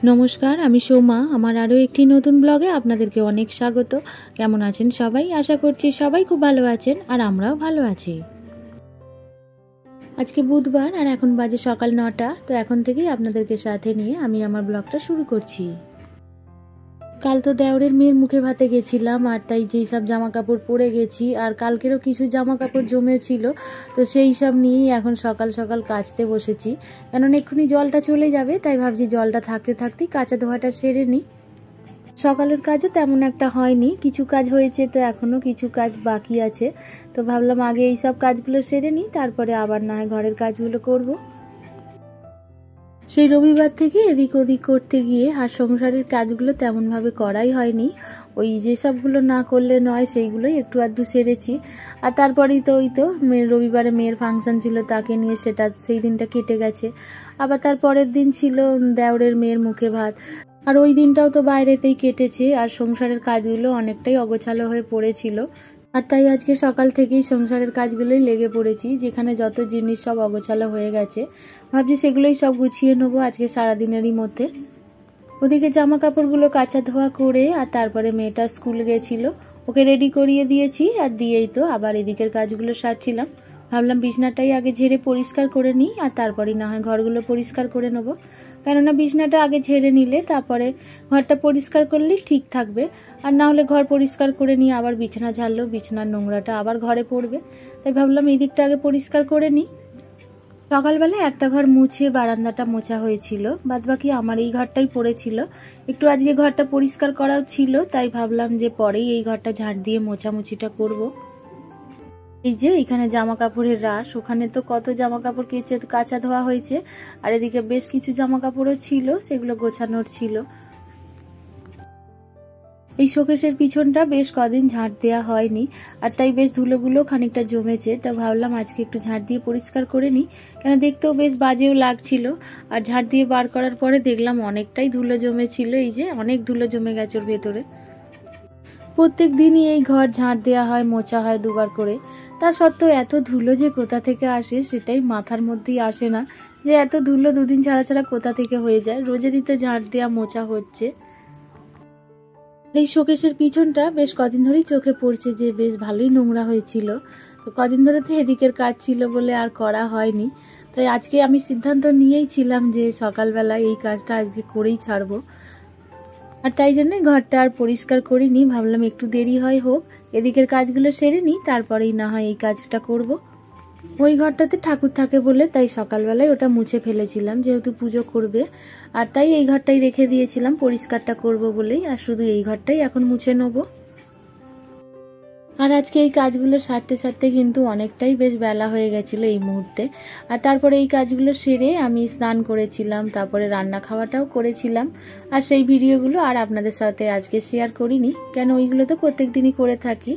নমস্কার, আমি সোমা। আমার আরও একটি নতুন ব্লগে আপনাদেরকে অনেক স্বাগত। কেমন আছেন সবাই? আশা করছি সবাই খুব ভালো আছেন, আর আমরাও ভালো আছি। আজকে বুধবার আর এখন বাজে সকাল 9টা। তো এখন থেকেই আপনাদেরকে সাথে নিয়ে আমি আমার ব্লগটা শুরু করছি। কাল তো দেওরের মেয়ের মুখে ভাতে গেছিলাম, আর তাই যেই সব জামা কাপড় পরে গেছি, আর কালকেরও কিছু জামা কাপড় জমেছিল, তো সেই সব নিয়েই এখন সকাল সকাল কাচতে বসেছি। কেননা এক্ষুনি জলটা চলে যাবে, তাই ভাবছি জলটা থাকতে থাকতেই কাচা ধোয়াটা সেরে নিই। সকালের কাজও তেমন একটা হয়নি, কিছু কাজ হয়েছে, তো এখনও কিছু কাজ বাকি আছে। তো ভাবলাম আগে এই সব কাজগুলো সেরে নিই, তারপরে আবার না হয় ঘরের কাজগুলো করব। সেই রবিবার থেকে এদিক ওদিক করতে গিয়ে আর সংসারের কাজগুলো তেমনভাবে করাই হয়নি। ওই যেসবগুলো না করলে নয় সেইগুলোই একটু আধটু সেরেছি। আর তারপরেই তো রবিবারে মেয়ের ফাংশন ছিল, তাকে নিয়ে সেই দিনটা কেটে গেছে। আবার তার পরের দিন ছিল দেওরের মেয়ের মুখে ভাত, আর ওই দিনটাও তো বাইরেতেই কেটেছে। আর সংসারের কাজগুলো অনেকটাই অগোছালো হয়ে পড়েছিল, আর তাই আজকে সকাল থেকেই সংসারের কাজগুলোই লেগে পড়েছি। যেখানে যত জিনিস সব অগোছালো হয়ে গেছে, ভাবছি সেগুলোই সব গুছিয়ে নেবো আজকে সারাদিনেরই মধ্যে। ওদিকে জামা কাপড়গুলো কাচা ধোয়া করে আর তারপরে মেয়েটা স্কুল গেছিল, ওকে রেডি করিয়ে দিয়েছি। আর দিয়েই তো আবার এদিকের কাজগুলো সারছিলাম। ভাবলাম বিছনাটাই আগে ঝেড়ে পরিষ্কার করে নিই, আর তারপরেই না হয় ঘরগুলো পরিষ্কার করে নেবো। কেননা বিছনাটা আগে ঝেড়ে নিলে তারপরে ঘরটা পরিষ্কার করলেই ঠিক থাকবে। আর না হলে ঘর পরিষ্কার করে নিয়ে আবার বিছানা ঝাড়লেও বিছানার নোংরাটা আবার ঘরে পড়বে। তাই ভাবলাম এই দিকটা আগে পরিষ্কার করে নিই। সকালবেলা একটা ঘর মুছে বারান্দাটা মোছা হয়েছিল, বাদবাকি আমার এই ঘরটাই পড়েছিল। একটু আজকে ঘরটা পরিষ্কার করাও ছিল, তাই ভাবলাম যে পরেই এই ঘরটা ঝাঁট দিয়ে মোছামুছিটা করব। এই যে এখানে জামা কাপড়ের রাশ, ওখানে তো কত জামা কাপড় কাচা ধোয়া হয়েছে, আর এদিকে বেশ কিছু জামা কাপড়ও ছিল, সেগুলো গোছানোর ছিল। এই শোকেসের পিছনটা বেশ কদিন ঝাঁট দেওয়া হয়নি, আর তাই বেশ ধুলোগুলো খানিকটা জমেছে। তা ভাবলাম আজকে একটু ঝাঁট দিয়ে পরিষ্কার করে নিই, কেন দেখতেও বেশ বাজেও লাগছিল। আর ঝাঁট দিয়ে বার করার পরে দেখলাম অনেকটাই ধুলো জমেছিল, এই যে অনেক ধুলো জমে গেছে ওর ভেতরে। প্রত্যেক দিনই এই ঘর ঝাঁট দেওয়া হয়, মোছা হয় দুবার করে। তা সত্ত্বেও এত ধুলো যে কোথা থেকে আসে সেটাই মাথার মধ্যেই আসে না, যে এত ধুলো দুদিন ছাড়া ছাড়া কোথা থেকে হয়ে যায়। রোজেরই তো ঝাঁট দেওয়া মোছা হচ্ছে। এই শোকেসের পিছনটা বেশ কদিন ধরেই চোখে পড়ছে যে বেশ ভালোই নোংরা হয়েছিল। তো কদিন ধরে তো এদিকের কাজ ছিল বলে আর করা হয়নি। তাই আজকে আমি সিদ্ধান্ত নিয়েই ছিলাম যে সকালবেলা এই কাজটা আজকে করেই ছাড়বো। আর তাই জন্যই ঘরটা আর পরিষ্কার করিনি, ভাবলাম একটু দেরি হোক, এদিকের কাজগুলো সেরে নিই, তারপরেই না হয় এই কাজটা করব। ওই ঘরটাতে ঠাকুর থাকে বলে তাই সকালবেলায় ওটা মুছে ফেলেছিলাম, যেহেতু পুজো করবে। আর তাই এই ঘরটাই রেখে দিয়েছিলাম পরিষ্কারটা করব বলেই, আর শুধু এই ঘরটাই এখন মুছে নেব। আর আজকে এই কাজগুলো সারতে সারতে কিন্তু অনেকটাই বেশ বেলা হয়ে গেছিলো এই মুহূর্তে। আর তারপরে এই কাজগুলো সেরে আমি স্নান করেছিলাম, তারপরে রান্না খাওয়াটাও করেছিলাম। আর সেই ভিডিওগুলো আর আপনাদের সাথে আজকে শেয়ার করিনি, কেন ওইগুলো তো প্রত্যেক দিনই করে থাকি।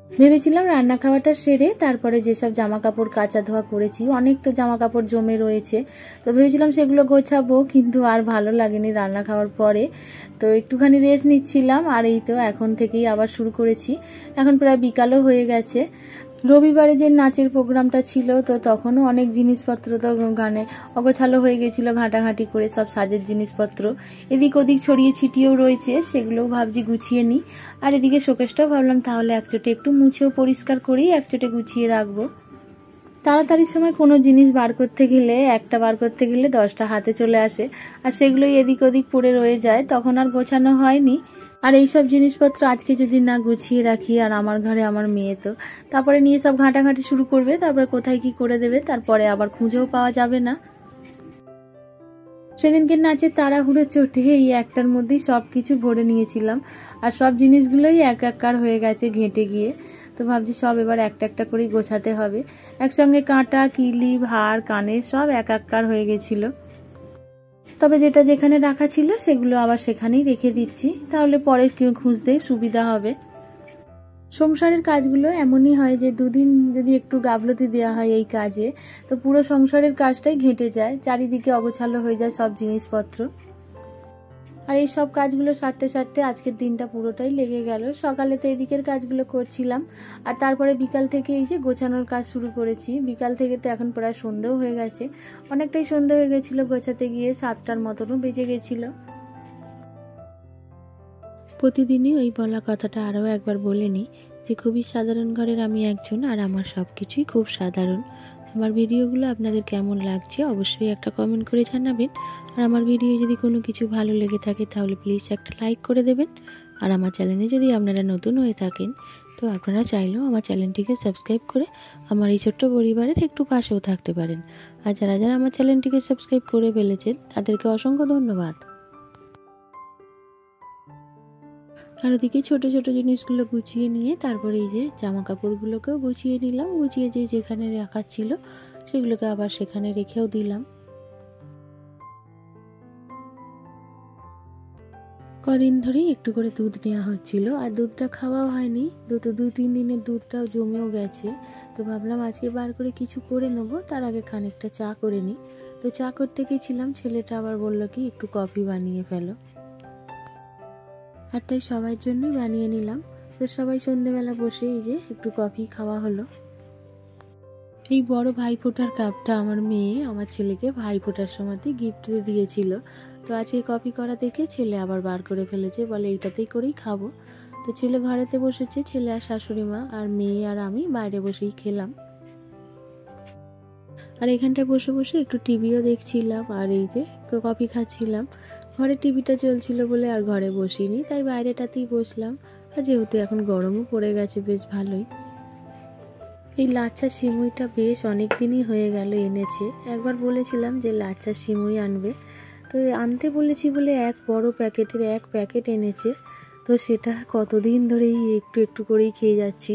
ভেবেছিলাম রান্না খাওয়াটা সেরে তারপরে যেসব জামা কাপড় কাচা ধোয়া করেছি, অনেক তো জামা কাপড় জমে রয়েছে, তো ভেবেছিলাম সেগুলো গোছাবো, কিন্তু আর ভালো লাগেনি রান্না খাওয়ার পরে। তো একটুখানি রেস্ট নিচ্ছিলাম, আর এই তো এখন থেকেই আবার শুরু করেছি। এখন প্রায় বিকালও হয়ে গেছে। রবিবারে যে নাচের প্রোগ্রামটা ছিল, তো তখনও অনেক জিনিসপত্র তো গানে অগোছালো হয়ে গেছিলো, ঘাঁটাঘাঁটি করে সব সাজের জিনিসপত্র এদিক ওদিক ছড়িয়ে ছিটিয়েও রয়েছে, সেগুলোও ভাবছি গুছিয়ে নিই। আর এদিকে শোকেসটাও ভাবলাম তাহলে একচোটে একটু মুছেও পরিষ্কার করি, একচোটে গুছিয়ে রাখবো। তাড়াতাড়ির সময় কোনো জিনিস বার করতে গেলে, একটা বার করতে গেলে 10টা হাতে চলে আসে, আর সেগুলোই এদিক ওদিক পড়ে রয়ে যায়, তখন আর গোছানো হয়নি। আর এইসব জিনিসপত্র আজকে যদি না গুছিয়ে রাখি, আর আমার ঘরে আমার মেয়ে তো তারপরে নিয়ে সব ঘাঁটাঘাঁটি শুরু করবে, তারপরে কোথায় কি করে দেবে, তারপরে আবার খুঁজেও পাওয়া যাবে না। সেদিনকে নাচের তাড়াহুড়ো চোটে এই একটার মধ্যেই সব কিছু ভরে নিয়েছিলাম, আর সব জিনিসগুলোই একাকার হয়ে গেছে ঘেঁটে গিয়ে। তো ভাবছি সব এবার একটা একটা করেই গোছাতে হবে। একসঙ্গে কাঁটা, কিলিপ, হাড়, কানের সব একাকার হয়ে গেছিলো। তবে যেটা যেখানে রাখা ছিল সেগুলো আবার সেখানেই রেখে দিচ্ছি, তাহলে পরে খুঁজতে সুবিধা হবে। সংসারের কাজগুলো এমনই হয় যে দুদিন যদি একটু গাফলতি দেওয়া হয় এই কাজে, তো পুরো সংসারের কাজটাই ঘেঁটে যায়, চারিদিকে অগোছালো হয়ে যায় সব জিনিসপত্র। আর এই সব কাজগুলো সারতে সারতে আজকের দিনটা পুরোটাই লেগে গেল। সকালে তো এদিকের কাজগুলো করছিলাম, আর তারপরে বিকাল থেকে এই যে গোছানোর কাজ শুরু করেছি। বিকাল থেকে তো এখন প্রায় সন্ধ্যেও হয়ে গেছে, অনেকটাই সন্ধ্যে হয়ে গেছিলো গোছাতে গিয়ে, 7টার মতনও বেজে গেছিলো। প্রতিদিনই ওই বলা কথাটা আরও একবার বলে নিই যে খুবই সাধারণ ঘরের আমি একজন, আর আমার সব কিছুই খুব সাধারণ। আমার ভিডিওগুলো আপনাদের কেমন লাগছে অবশ্যই একটা কমেন্ট করে জানাবেন। আর আমার ভিডিও যদি কোনো কিছু ভালো লেগে থাকে তাহলে প্লিজ একটা লাইক করে দেবেন। আর আমার চ্যানেলে যদি আপনারা নতুন হয়ে থাকেন তো আপনারা চাইলেও আমার চ্যানেলটিকে সাবস্ক্রাইব করে আমার এই ছোট্ট পরিবারের একটু পাশেও থাকতে পারেন। আর যারা যারা আমার চ্যানেলটিকে সাবস্ক্রাইব করে ফেলেছেন তাদেরকে অসংখ্য ধন্যবাদ। আর ওদিকে ছোটো ছোটো জিনিসগুলো গুছিয়ে নিয়ে তারপরে এই যে জামা কাপড়গুলোকেও গুছিয়ে নিলাম। গুছিয়ে যেখানে রাখার ছিল সেগুলোকে আবার সেখানে রেখেও দিলাম। কদিন ধরেই একটু করে দুধ নেওয়া হচ্ছিল, আর দুধটা খাওয়াও হয়নি। 2-3 দিনের দুধটাও জমেও গেছে। তো ভাবলাম আজকে বার করে কিছু করে নেবো, তার আগে খানিকটা চা করে নিই। তো চা করতে গেছিলাম, ছেলেটা আবার বললো কি একটু কফি বানিয়ে ফেলো, আর তাই সবার জন্যই বানিয়ে নিলাম। তো সবাই সন্ধেবেলা বসে এই যে একটু কফি খাওয়া হলো। এই বড় ভাইফোঁটার কাপটা আমার মেয়ে আমার ছেলেকে ভাইফোঁটার সময়তে গিফট দিয়েছিল। তো আজকে কফি করা দেখে ছেলে আবার বার করে ফেলেছে, বলে এইটাতেই করেই খাবো। তো ছেলে ঘরেতে বসেছে, ছেলে আর শাশুড়ি মা আর মেয়ে আর আমি বাইরে বসেই খেলাম। আর এখানটায় বসে বসে একটু টিভিও দেখছিলাম, আর এই যে কফি খাচ্ছিলাম। ঘরে টিভিটা চলছিল বলে আর ঘরে বসিনি, তাই বাইরেটাতেই বসলাম। আর যেহেতু এখন গরমও পড়ে গেছে বেশ ভালোই। এই লাচ্ছা সিমুইটা বেশ অনেক দিনই হয়ে গেল এনেছে। একবার বলেছিলাম যে লাচ্ছা সিমুই আনবে, তো আনতে বলেছি বলে এক বড় প্যাকেটের 1 প্যাকেট এনেছে। তো সেটা কতদিন ধরেই একটু একটু করেই খেয়ে যাচ্ছি।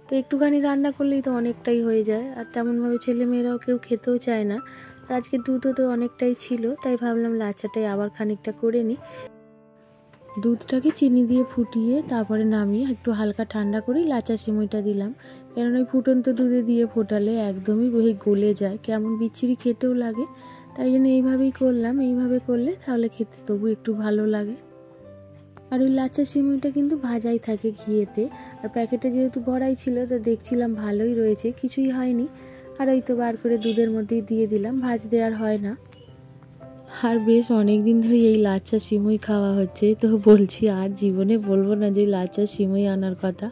তো একটুখানি রান্না করলেই তো অনেকটাই হয়ে যায়, আর তেমনভাবে ছেলেমেয়েরাও কেউ খেতেও চায় না। আর আজকে দুধও তো অনেকটাই ছিল, তাই ভাবলাম লাচ্ছাটাই আবার খানিকটা করে নিই। দুধটাকে চিনি দিয়ে ফুটিয়ে তারপরে নামিয়ে একটু হালকা ঠান্ডা করেই লাচ্ছা সিমুইটা দিলাম। কেননা ওই ফুটন্ত দুধে দিয়ে ফোটালে একদমই গলে যায়, কেমন বিচ্ছিরি খেতেও লাগে। তাই জন্য এইভাবেই করলাম। এইভাবে করলে তাহলে খেতে তবু একটু ভালো লাগে। আর ওই লাচ্ছা সিমুইটা কিন্তু ভাজাই থাকে ঘিয়েতে, আর প্যাকেটে যেহেতু ভরাই ছিল তো দেখছিলাম ভালোই রয়েছে, কিছুই হয়নি। আর ওই তো বার করে দুধের মধ্যেই দিয়ে দিলাম, ভাজতে আর হয় না। আর বেশ অনেক দিন ধরে এই লাচ্ছা সিমুই খাওয়া হচ্ছে, তো বলছি আর জীবনে বলবো না যে লাচ্ছা সিমুই আনার কথা।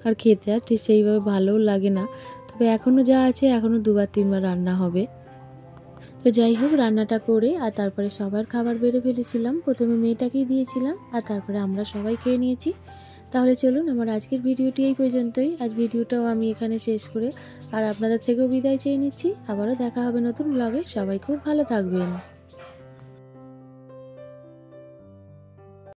আর খেতে আর ঠিক সেইভাবে ভালোও লাগে না, তবে এখনও যা আছে এখনও 2-3 বার রান্না হবে। তো যাই হোক, রান্নাটা করে আর তারপরে সবার খাবার বেড়ে ফেলেছিলাম। প্রথমে মেয়েটাকেই দিয়েছিলাম, আর তারপরে আমরা সবাই খেয়ে নিয়েছি। তাহলে চলুন আমার আজকের ভিডিওটি এই পর্যন্তই। আজ ভিডিওটাও আমি এখানে শেষ করে আর আপনাদের থেকেও বিদায় চেয়ে নিচ্ছি। আবারও দেখা হবে নতুন ব্লগে। সবাই খুব ভালো থাকবেন।